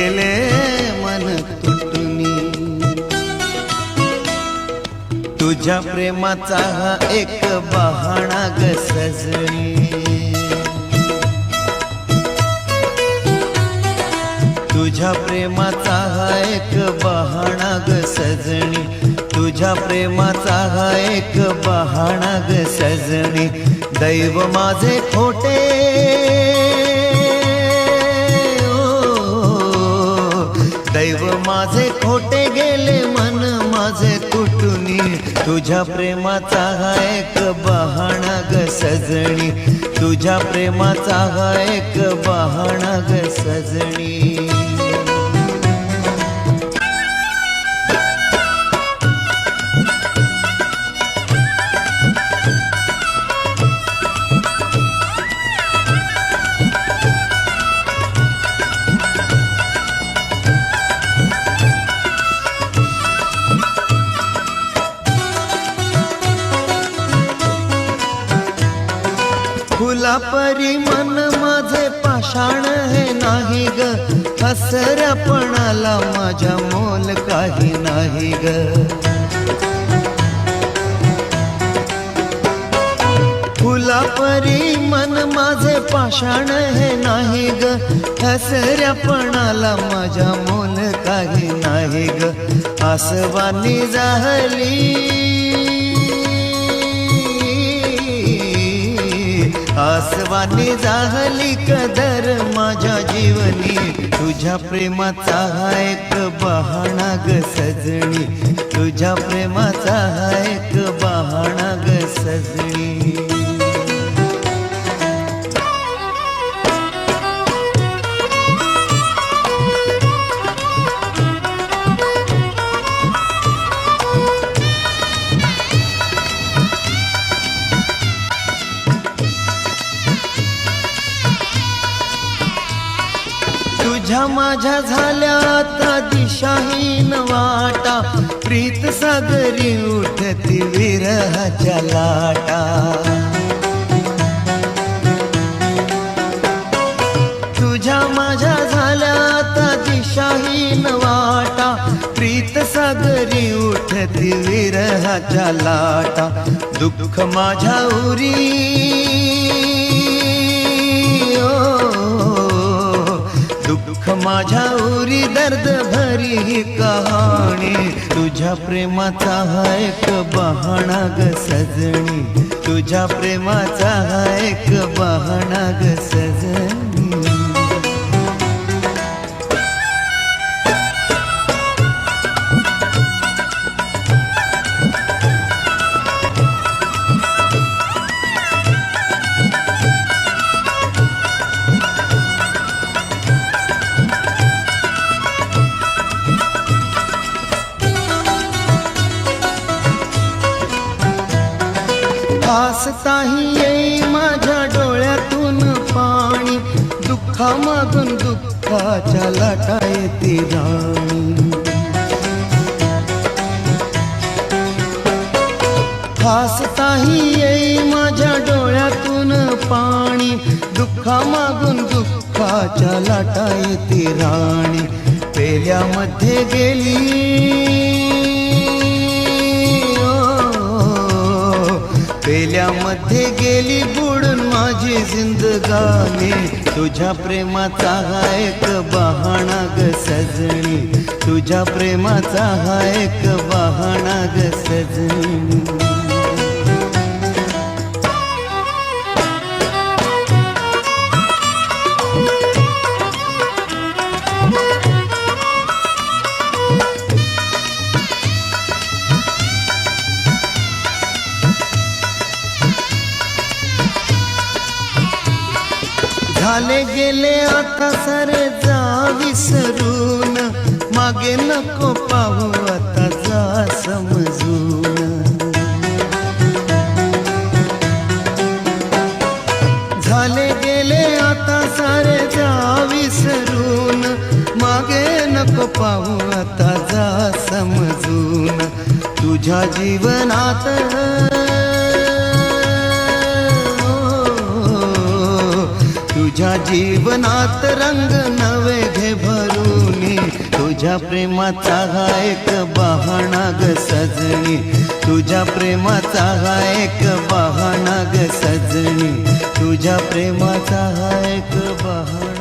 गेले मन तुटुनी। तुझ्या प्रेमाचा हा एक बहाणा ग सजनी। तुझ्या प्रेमाचा हा एक बहाणा ग सजनी। तुझ्या प्रेमाचा हा एक बहाणा ग सजनी। दैव माझे खोटे दैव माझे खोटे गेले मन माझे तुटुनी। तुझ्या प्रेमाचा हा एक बहाणा ग सजनी। तुझ्या प्रेमाचा हा एक बहाणा ग सजनी। फुलापरी मन माझे पाषाण हे नाही ग। हसऱ्यापणाला माझ्या मोल काही नाही ग। फुलापरी मन माझे पाषाण हे नाही ग। हसऱ्यापणाला माझ्या मोल काही नाही ग। आसवानी जाहली आसवानी जाहली कदर माझ्या जीवनी। तुझ्या प्रेमाचा हा एक बहाणा ग सजनी। तुझ्या प्रेमाचा हा एक बहाणा ग सजनी। तुझ्या माझ्या झाल्या आता दिशाहीन वाटा। प्रीत सागरी उठती विरहाच्या लाटा। तुझ्या माझ्या झाल्या आता दिशाहीन वाटा। प्रीत सागरी उठती विरहाच्या लाटा। दुःख माझ्या उरी दुःख माझ्या उरी दर्द भरी ही कहाणी। तुझ्या प्रेमाचा हा एक बहाणा ग सजनी। तुझ्या प्रेमाचा हा एक बहाणा ग सजनी। हसताही येई माझ्या डोळ्यातून पाणी। दुःखामागून दुःखाच्या लाटा येती राणी। हसताही येई माझ्या डोळ्यातून पाणी। दुःखामागून दुःखाच्या लाटा येती राणी। पेल्यामध्ये गेली पेल्यामध्ये गेली बुडून माझी जिंदगानी। तुझ्या प्रेमाचा हा एक बहाणा ग सजनी। तुझ्या प्रेमाचा हा एक बहाणा ग सजनी। झाले गेले आता सारे जा विसरून। मागे नको पाहू आता जा समजून। झाले गेले आता सारे जा विसरून। मागे नको पाहू आता जा समजून। तुझ्या जीवनात तुझ्या जीवनात रंग नवे घे भरून। तुझ्या प्रेमाचा हा एक बहाणा ग सजणी, तुझ्या प्रेमाचा हा एक बहाणा ग सजणी, तुझ्या प्रेमाचा हा एक बहाणा.